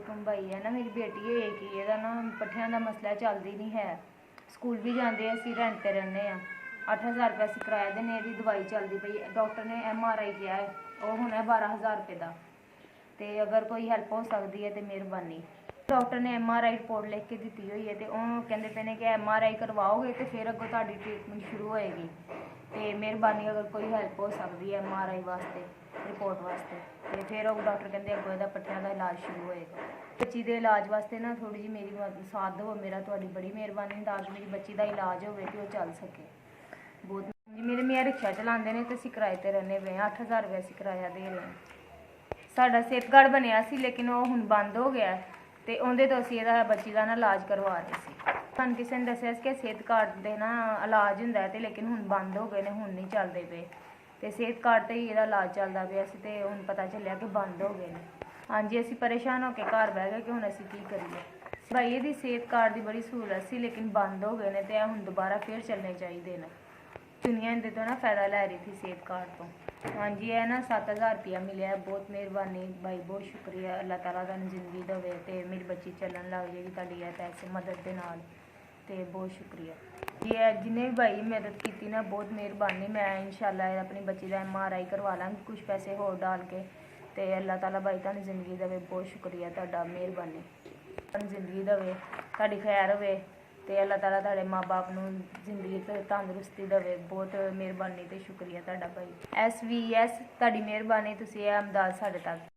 तुम भाई है ना मेरी बेटी है कि ਇਹਦਾ ਨਾ ਪੱਠਿਆਂ ਦਾ ਮਸਲਾ ਚੱਲਦੀ ਨਹੀਂ ਹੈ। ਸਕੂਲ ਵੀ ਜਾਂਦੇ ਅਸੀਂ ਰੈਂਟ ਤੇ ਰਹਿੰਦੇ ਆ। 8000 ਰੁਪਏ ਅਸੀਂ ਕਿਰਾਇਆ ਦੇਨੇ, ਇਹਦੀ ਦਵਾਈ ਚੱਲਦੀ ਪਈ। ਡਾਕਟਰ ਨੇ MRI ਕਿਹਾ ਹੈ, ਉਹ ਹੁਣ ਹੈ 12000 ਰੁਪਏ ਦਾ। ਤੇ ਅਗਰ ਕੋਈ ਹੈਲਪ ਹੋ ਸਕਦੀ ਹੈ ਤੇ ਮਿਹਰਬਾਨੀ। ਡਾਕਟਰ ਨੇ MRI ਰਿਪੋਰਟ ਲਿਖ ਕੇ ਦਿੱਤੀ ਹੋਈ ਹੈ ਤੇ ਉਹ ਕਹਿੰਦੇ ਪਏ ਨੇ ਕਿ MRI ਕਰਵਾਓਗੇ ਤੇ ਫਿਰ ਅੱਗੋਂ ਤੁਹਾਡੀ ਟ੍ਰੀਟਮੈਂਟ ਸ਼ੁਰੂ ਹੋਏਗੀ। ਤੇ ਮਿਹਰਬਾਨੀ ਅਗਰ ਕੋਈ ਹੈਲਪ ਹੋ ਸਕਦੀ ਹੈ MRI ਵਾਸਤੇ, ਰਿਪੋर्ट वास्ते तो फिर वो डॉक्टर कहते अगों ਇਹਦਾ ਪੱਠਿਆਂ ਦਾ ਇਲਾਜ शुरू होएगा। बच्ची के इलाज वास्ते ना थोड़ी जी मेरी साथ दो, मेरा थोड़ी बड़ी मेहरबानी ताकि मेरी बच्ची का इलाज हो तो चल सके। बहुत जी मेरे मियाँ रिक्शा चलाते हैं तो असीं किराए पर रहने पे 8000 रुपये असीं किराया दे रहे हैं। साडा सेहत कार्ड बनया सी लेकिन वो हुण बंद हो गया तो उहदे तो असीं इहदा बच्ची का ना इलाज करवा रहे सी। सानूं किसी ने दस्सिया कि सेहत कार्ड दे ना इलाज हुंदा है ते लेकिन हुण बंद हो गए ने, हुण नहीं चलते पे। तो सेहत कार्ड तो ही यदा इलाज चलता पाया सी ते हुण पता चलिया कि बंद हो गए हैं। हाँ जी असीं परेशान होकर घर बह गए कि हुण असीं की करिए। भाई ये सेहत कार्ड की बड़ी सहूलत सी लेकिन बंद हो गए हैं तो हुण दोबारा फिर चलने चाहिए ने। दुनिया इहदे तो ना फायदा लै रही थी सेहत कार्ड तो। हाँ जी यह ना 7000 रुपया मिले, बहुत मेहरबानी भाई, बहुत शुक्रिया। अल्लाह ताला तुहानूं जिंदगी देवे तो मेरी बच्ची चलन लग जाएगी तुहाडी इह पैसे मदद के नाल। तो बहुत शुक्रिया जी। जिन्हें भी भाई मदद की ना बहुत मेहरबानी। मैं इंशाल्लाह अपनी बच्ची का MRI करवा लाँगी कुछ पैसे होर डाल के। तो अल्लाह ताला भाई तुहानूं जिंदगी देवे, बहुत शुक्रिया तुहाडा, मेहरबानी। तुहानूं जिंदगी देवे, तुहाडी खैर होवे तो अल्लाह ताला तुहाडे माँ बाप नूं जिंदगी ते तंदुरुस्ती देवे। बहुत मेहरबानी तो शुक्रिया तुहाडा भाई। SVS तुहाडी मेहरबानी, तुसीं इह इमदाद साडे तक